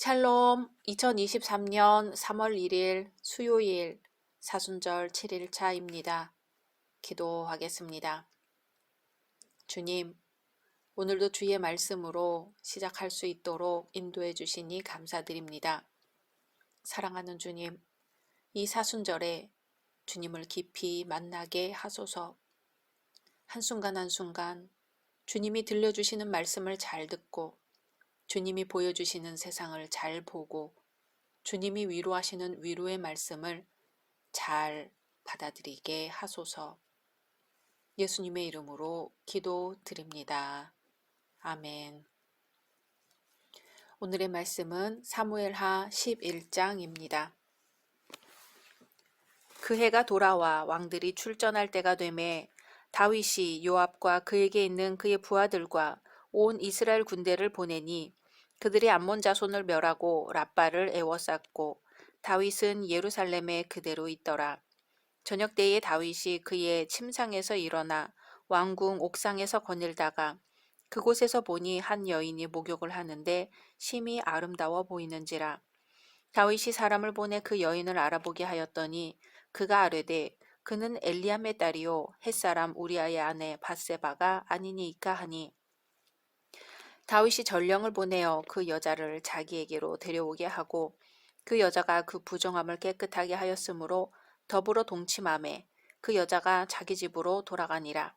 샬롬 2023년 3월 1일 수요일 사순절 7일차입니다. 기도하겠습니다. 주님, 오늘도 주의 말씀으로 시작할 수 있도록 인도해 주시니 감사드립니다. 사랑하는 주님, 이 사순절에 주님을 깊이 만나게 하소서. 한순간 한순간 주님이 들려주시는 말씀을 잘 듣고 주님이 보여주시는 세상을 잘 보고 주님이 위로하시는 위로의 말씀을 잘 받아들이게 하소서. 예수님의 이름으로 기도드립니다. 아멘. 오늘의 말씀은 사무엘하 11장입니다. 그 해가 돌아와 왕들이 출전할 때가 되매 다윗이 요압과 그에게 있는 그의 부하들과 온 이스라엘 군대를 보내니 그들이 암몬 자손을 멸하고 랍바를 에워쌌고 다윗은 예루살렘에 그대로 있더라. 저녁 때에 다윗이 그의 침상에서 일어나 왕궁 옥상에서 거닐다가 그곳에서 보니 한 여인이 목욕을 하는데 심히 아름다워 보이는지라. 다윗이 사람을 보내 그 여인을 알아보게 하였더니 그가 아뢰되 그는 엘리암의 딸이요 햇사람 우리아의 아내 밧세바가 아니니이까 하니 다윗이 전령을 보내어 그 여자를 자기에게로 데려오게 하고 그 여자가 그 부정함을 깨끗하게 하였으므로 더불어 동침하매 그 여자가 자기 집으로 돌아가니라.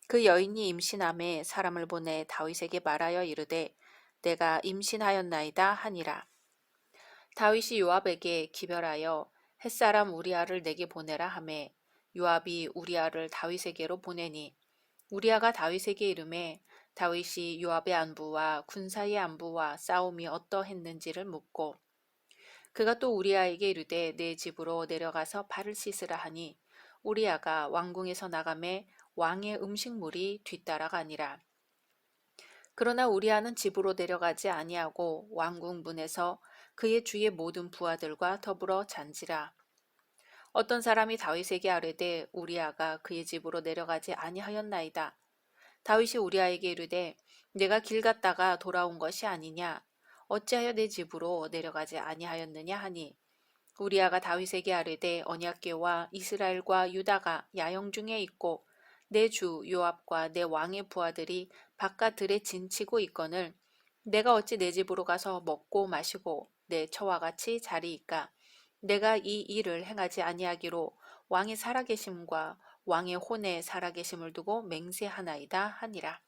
그 여인이 임신함에 사람을 보내 다윗에게 말하여 이르되 내가 임신하였나이다 하니라. 다윗이 요압에게 기별하여 햇사람 우리아를 내게 보내라 하매 요압이 우리아를 다윗에게로 보내니 우리아가 다윗에게 이르매 다윗이 요압의 안부와 군사의 안부와 싸움이 어떠했는지를 묻고 그가 또 우리아에게 이르되 내 집으로 내려가서 발을 씻으라 하니 우리아가 왕궁에서 나가매 왕의 음식물이 뒤따라가니라. 그러나 우리아는 집으로 내려가지 아니하고 왕궁 문에서 그의 주의 모든 부하들과 더불어 잔지라. 어떤 사람이 다윗에게 아뢰되 우리아가 그의 집으로 내려가지 아니하였나이다. 다윗이 우리아에게 이르되 내가 길 갔다가 돌아온 것이 아니냐 어찌하여 내 집으로 내려가지 아니하였느냐 하니 우리아가 다윗에게 아뢰되 언약궤와 이스라엘과 유다가 야영 중에 있고 내 주 요압과 내 왕의 부하들이 바깥 들에 진치고 있거늘 내가 어찌 내 집으로 가서 먹고 마시고 내 처와 같이 자리이까 내가 이 일을 행하지 아니하기로 왕의 살아계심과 왕의 혼의 살아계심을 두고 맹세하나이다 하니라.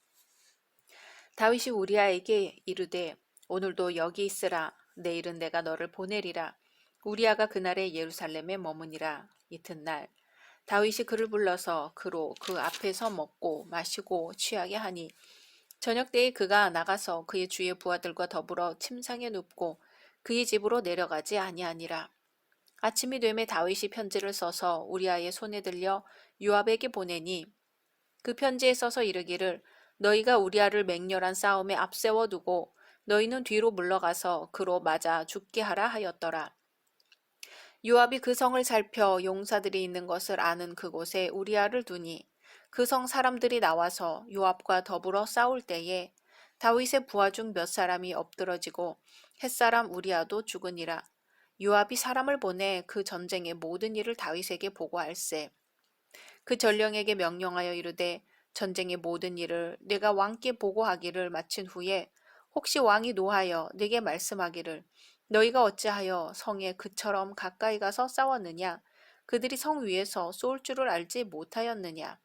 다윗이 우리아에게 이르되 오늘도 여기 있으라 내일은 내가 너를 보내리라. 우리아가 그날에 예루살렘에 머무니라. 이튿날 다윗이 그를 불러서 그로 그 앞에서 먹고 마시고 취하게 하니 저녁 때에 그가 나가서 그의 주의 부하들과 더불어 침상에 눕고 그의 집으로 내려가지 아니하니라. 아침이 되매 다윗이 편지를 써서 우리아의 손에 들려 요압에게 보내니 그 편지에 써서 이르기를 너희가 우리아를 맹렬한 싸움에 앞세워 두고 너희는 뒤로 물러가서 그로 맞아 죽게 하라 하였더라. 요압이 그 성을 살펴 용사들이 있는 것을 아는 그곳에 우리아를 두니 그 성 사람들이 나와서 요압과 더불어 싸울 때에 다윗의 부하 중 몇 사람이 엎드러지고 햇사람 우리아도 죽으니라. 요압이 사람을 보내 그 전쟁의 모든 일을 다윗에게 보고할세. 그 전령에게 명령하여 이르되 전쟁의 모든 일을 내가 왕께 보고하기를 마친 후에 혹시 왕이 노하여 내게 말씀하기를 너희가 어찌하여 성에 그처럼 가까이 가서 싸웠느냐 그들이 성 위에서 쏠 줄을 알지 못하였느냐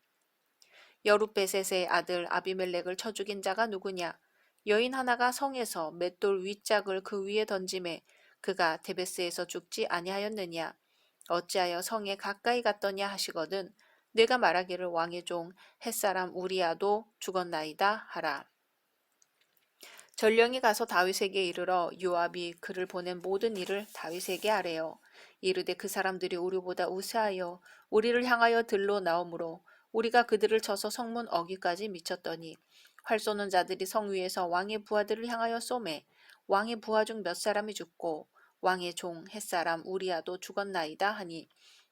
여룻베셋의 아들 아비멜렉을 쳐 죽인 자가 누구냐 여인 하나가 성에서 맷돌 윗짝을 그 위에 던짐에 그가 데베스에서 죽지 아니하였느냐 어찌하여 성에 가까이 갔더냐 하시거든 내가 말하기를 왕의 종 햇사람 우리아도 죽었나이다 하라. 전령이 가서 다윗에게 이르러 요압이 그를 보낸 모든 일을 다윗에게 아뢰어 이르되 그 사람들이 우리보다 우세하여 우리를 향하여 들로 나오므로 우리가 그들을 쳐서 성문 어귀까지 미쳤더니 활 쏘는 자들이 성 위에서 왕의 부하들을 향하여 쏘매 왕의 부하 중 몇 사람이 죽고 왕의 종 햇사람 우리아도 죽었나이다 하니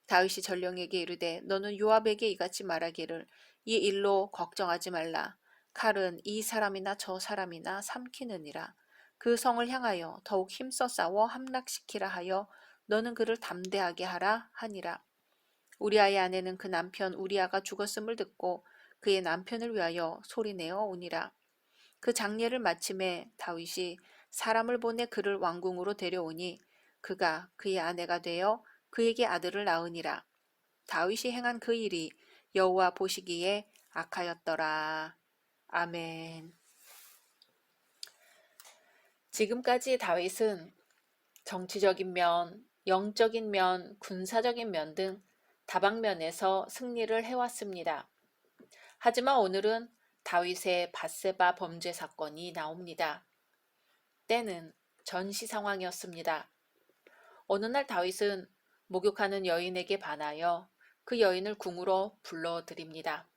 다윗이 전령에게 이르되 너는 요압에게 이같이 말하기를 이 일로 걱정하지 말라. 칼은 이 사람이나 저 사람이나 삼키느니라. 그 성을 향하여 더욱 힘써 싸워 함락시키라 하여 너는 그를 담대하게 하라 하니라. 우리아의 아내는 그 남편 우리아가 죽었음을 듣고 그의 남편을 위하여 소리내어 우니라. 그 장례를 마침에 다윗이 사람을 보내 그를 왕궁으로 데려오니 그가 그의 아내가 되어 그에게 아들을 낳으니라. 다윗이 행한 그 일이 여호와 보시기에 악하였더라. 아멘. 지금까지 다윗은 정치적인 면, 영적인 면, 군사적인 면 등 다방면에서 승리를 해왔습니다. 하지만 오늘은 다윗의 밧세바 범죄 사건이 나옵니다. 때는 전시 상황이었습니다. 어느 날 다윗은 목욕하는 여인에게 반하여 그 여인을 궁으로 불러들입니다.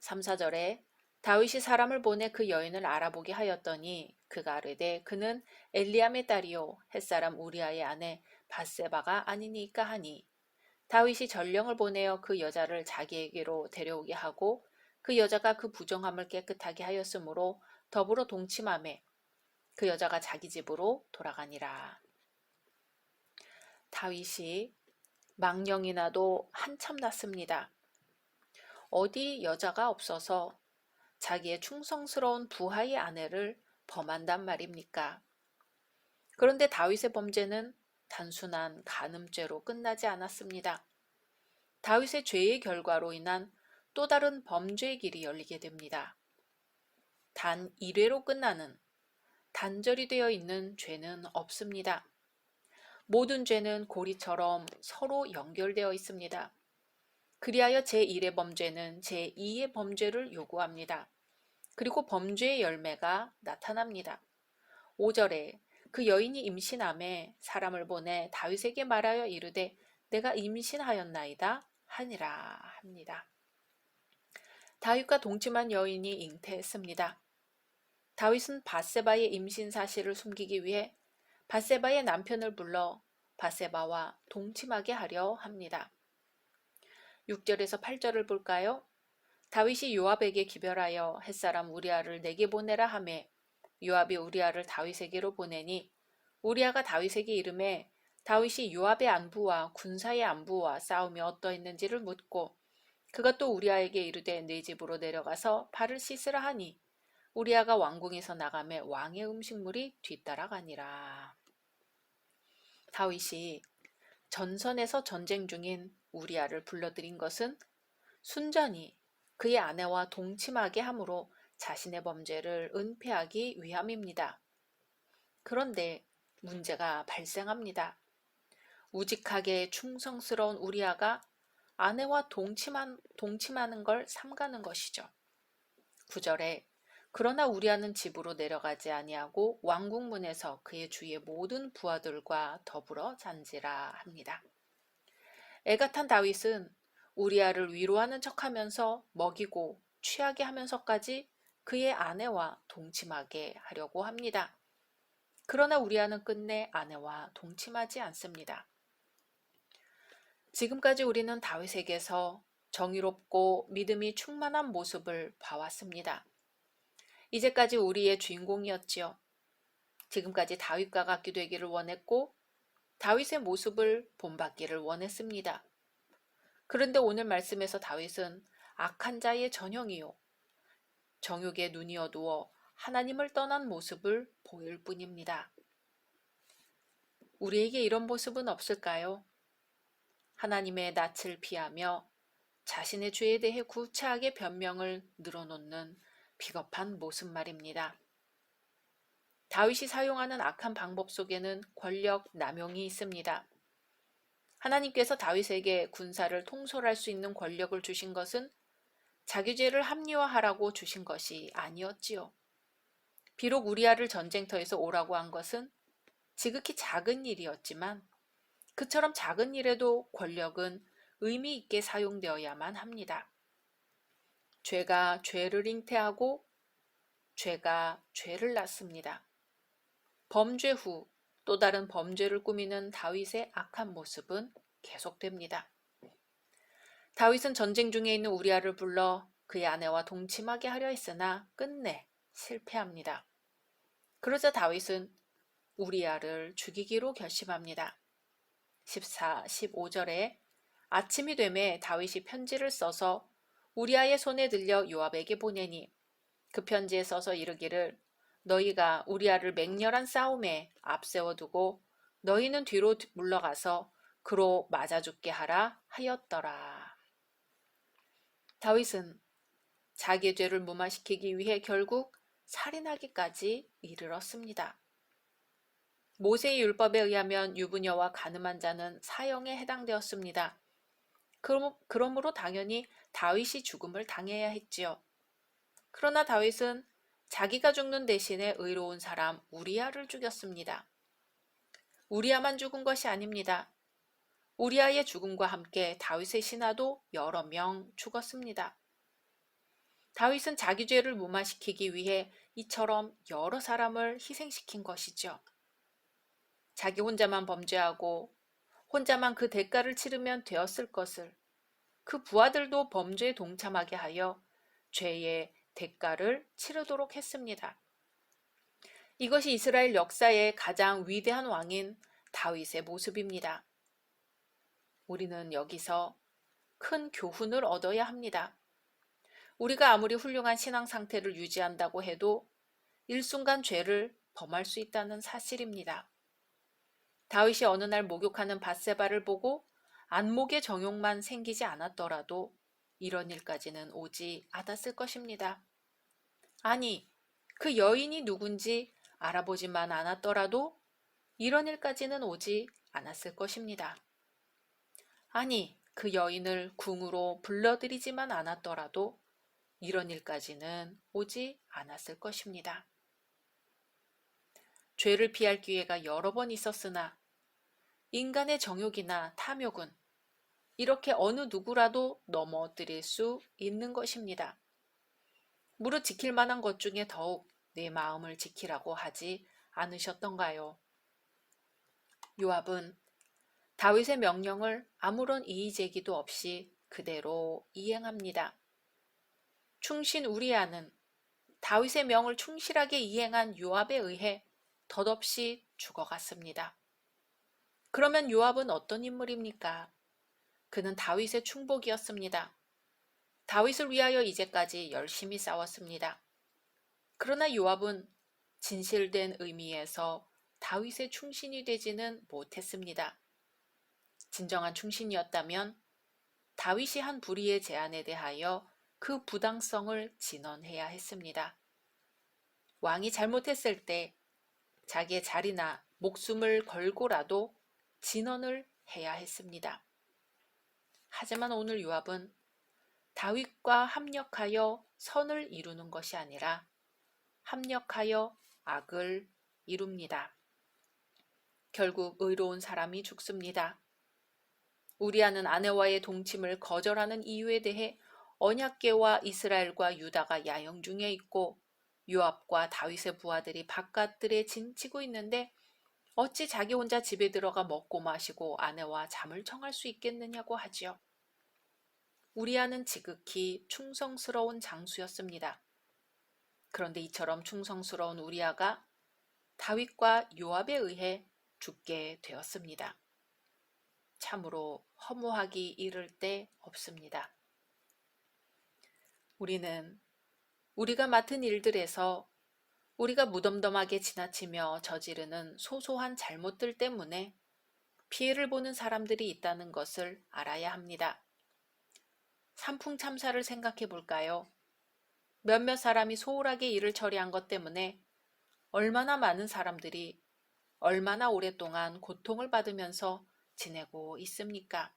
3, 4절에 다윗이 사람을 보내 그 여인을 알아보게 하였더니 그가 아뢰되 그는 엘리암의 딸이요 햇사람 우리아의 아내 밧세바가 아니니까 하니 다윗이 전령을 보내어 그 여자를 자기에게로 데려오게 하고 그 여자가 그 부정함을 깨끗하게 하였으므로 더불어 동침하매 그 여자가 자기 집으로 돌아가니라. 다윗이 망령이 나도 한참 났습니다. 어디 여자가 없어서 자기의 충성스러운 부하의 아내를 범한단 말입니까? 그런데 다윗의 범죄는 단순한 간음죄로 끝나지 않았습니다. 다윗의 죄의 결과로 인한 또 다른 범죄의 길이 열리게 됩니다. 단 1회로 끝나는 단절이 되어 있는 죄는 없습니다. 모든 죄는 고리처럼 서로 연결되어 있습니다. 그리하여 제1의 범죄는 제2의 범죄를 요구합니다. 그리고 범죄의 열매가 나타납니다. 5절에 그 여인이 임신함에 사람을 보내 다윗에게 말하여 이르되 내가 임신하였나이다 하니라 합니다. 다윗과 동침한 여인이 잉태했습니다. 다윗은 밧세바의 임신 사실을 숨기기 위해 밧세바의 남편을 불러 밧세바와 동침하게 하려 합니다. 6절에서 8절을 볼까요? 다윗이 요압에게 기별하여 햇사람 우리아를 내게 보내라 하매 요압이 우리아를 다윗에게로 보내니 우리아가 다윗에게 이르매 다윗이 요압의 안부와 군사의 안부와 싸움이 어떠했는지를 묻고 그가 또 우리아에게 이르되 네 집으로 내려가서 발을 씻으라 하니 우리아가 왕궁에서 나가매 왕의 음식물이 뒤따라가니라. 다윗이 전선에서 전쟁 중인 우리아를 불러들인 것은 순전히 그의 아내와 동침하게 함으로 자신의 범죄를 은폐하기 위함입니다. 그런데 문제가 발생합니다. 우직하게 충성스러운 우리아가 아내와 동침하는 걸 삼가는 것이죠. 9절에 그러나 우리아는 집으로 내려가지 아니하고 왕궁문에서 그의 주위의 모든 부하들과 더불어 잔지라 합니다. 애가 탄 다윗은 우리아를 위로하는 척하면서 먹이고 취하게 하면서까지 그의 아내와 동침하게 하려고 합니다. 그러나 우리아는 끝내 아내와 동침하지 않습니다. 지금까지 우리는 다윗에게서 정의롭고 믿음이 충만한 모습을 봐왔습니다. 이제까지 우리의 주인공이었지요. 지금까지 다윗과 같게 되기를 원했고 다윗의 모습을 본받기를 원했습니다. 그런데 오늘 말씀에서 다윗은 악한 자의 전형이요. 정욕의 눈이 어두워 하나님을 떠난 모습을 보일 뿐입니다. 우리에게 이런 모습은 없을까요? 하나님의 낯을 피하며 자신의 죄에 대해 구차하게 변명을 늘어놓는 비겁한 모습 말입니다. 다윗이 사용하는 악한 방법 속에는 권력 남용이 있습니다. 하나님께서 다윗에게 군사를 통솔할 수 있는 권력을 주신 것은 자기 죄를 합리화하라고 주신 것이 아니었지요. 비록 우리아를 전쟁터에서 오라고 한 것은 지극히 작은 일이었지만 그처럼 작은 일에도 권력은 의미 있게 사용되어야만 합니다. 죄가 죄를 잉태하고 죄가 죄를 낳습니다. 범죄 후 또 다른 범죄를 꾸미는 다윗의 악한 모습은 계속됩니다. 다윗은 전쟁 중에 있는 우리아를 불러 그의 아내와 동침하게 하려 했으나 끝내 실패합니다. 그러자 다윗은 우리아를 죽이기로 결심합니다. 14, 15절에 아침이 되매 다윗이 편지를 써서 우리아의 손에 들려 요압에게 보내니 그 편지에 써서 이르기를 너희가 우리아를 맹렬한 싸움에 앞세워두고 너희는 뒤로 물러가서 그로 맞아 죽게 하라 하였더라. 다윗은 자기의 죄를 무마시키기 위해 결국 살인하기까지 이르렀습니다. 모세의 율법에 의하면 유부녀와 간음한 자는 사형에 해당되었습니다. 그러므로 당연히 다윗이 죽음을 당해야 했지요. 그러나 다윗은 자기가 죽는 대신에 의로운 사람 우리아를 죽였습니다. 우리아만 죽은 것이 아닙니다. 우리아의 죽음과 함께 다윗의 신하도 여러 명 죽었습니다. 다윗은 자기 죄를 무마시키기 위해 이처럼 여러 사람을 희생시킨 것이죠. 자기 혼자만 범죄하고 혼자만 그 대가를 치르면 되었을 것을 그 부하들도 범죄에 동참하게 하여 죄의 대가를 치르도록 했습니다. 이것이 이스라엘 역사의 가장 위대한 왕인 다윗의 모습입니다. 우리는 여기서 큰 교훈을 얻어야 합니다. 우리가 아무리 훌륭한 신앙 상태를 유지한다고 해도 일순간 죄를 범할 수 있다는 사실입니다. 다윗이 어느 날 목욕하는 밧세바를 보고 안목의 정욕만 생기지 않았더라도 이런 일까지는 오지 않았을 것입니다. 아니, 그 여인이 누군지 알아보지만 않았더라도 이런 일까지는 오지 않았을 것입니다. 아니, 그 여인을 궁으로 불러들이지만 않았더라도 이런 일까지는 오지 않았을 것입니다. 죄를 피할 기회가 여러 번 있었으나 인간의 정욕이나 탐욕은 이렇게 어느 누구라도 넘어뜨릴 수 있는 것입니다. 무릇 지킬 만한 것 중에 더욱 내 마음을 지키라고 하지 않으셨던가요? 요압은 다윗의 명령을 아무런 이의제기도 없이 그대로 이행합니다. 충신 우리아는 다윗의 명을 충실하게 이행한 요압에 의해 덧없이 죽어갔습니다. 그러면 요압은 어떤 인물입니까? 그는 다윗의 충복이었습니다. 다윗을 위하여 이제까지 열심히 싸웠습니다. 그러나 요압은 진실된 의미에서 다윗의 충신이 되지는 못했습니다. 진정한 충신이었다면 다윗이 한 불의의 제안에 대하여 그 부당성을 진언해야 했습니다. 왕이 잘못했을 때 자기의 자리나 목숨을 걸고라도 진언을 해야 했습니다. 하지만 오늘 요압은 다윗과 합력하여 선을 이루는 것이 아니라 합력하여 악을 이룹니다. 결국 의로운 사람이 죽습니다. 우리아는 아내와의 동침을 거절하는 이유에 대해 언약궤와 이스라엘과 유다가 야영 중에 있고 요압과 다윗의 부하들이 바깥들에 진치고 있는데 어찌 자기 혼자 집에 들어가 먹고 마시고 아내와 잠을 청할 수 있겠느냐고 하지요. 우리아는 지극히 충성스러운 장수였습니다. 그런데 이처럼 충성스러운 우리아가 다윗과 요압에 의해 죽게 되었습니다. 참으로 허무하기 이를 데 없습니다. 우리는 우리가 맡은 일들에서 우리가 무덤덤하게 지나치며 저지르는 소소한 잘못들 때문에 피해를 보는 사람들이 있다는 것을 알아야 합니다. 산풍 참사를 생각해 볼까요? 몇몇 사람이 소홀하게 일을 처리한 것 때문에 얼마나 많은 사람들이 얼마나 오랫동안 고통을 받으면서 지내고 있습니까?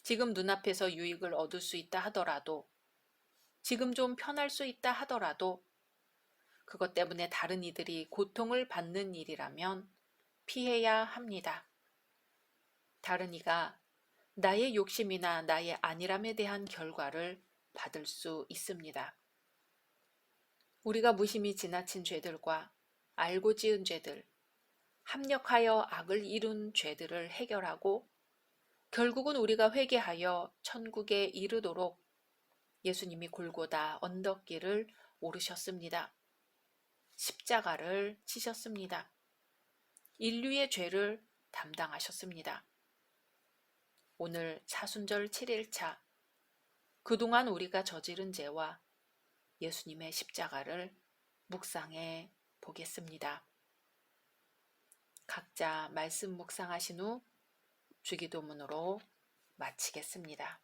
지금 눈앞에서 유익을 얻을 수 있다 하더라도, 지금 좀 편할 수 있다 하더라도 그것 때문에 다른 이들이 고통을 받는 일이라면 피해야 합니다. 다른 이가 나의 욕심이나 나의 안일함에 대한 결과를 받을 수 있습니다. 우리가 무심히 지나친 죄들과 알고 지은 죄들, 합력하여 악을 이룬 죄들을 해결하고 결국은 우리가 회개하여 천국에 이르도록 예수님이 골고다 언덕길을 오르셨습니다. 십자가를 지셨습니다. 인류의 죄를 담당하셨습니다. 오늘 사순절 7일차, 그동안 우리가 저지른 죄와 예수님의 십자가를 묵상해 보겠습니다. 각자 말씀 묵상하신 후 주기도문으로 마치겠습니다.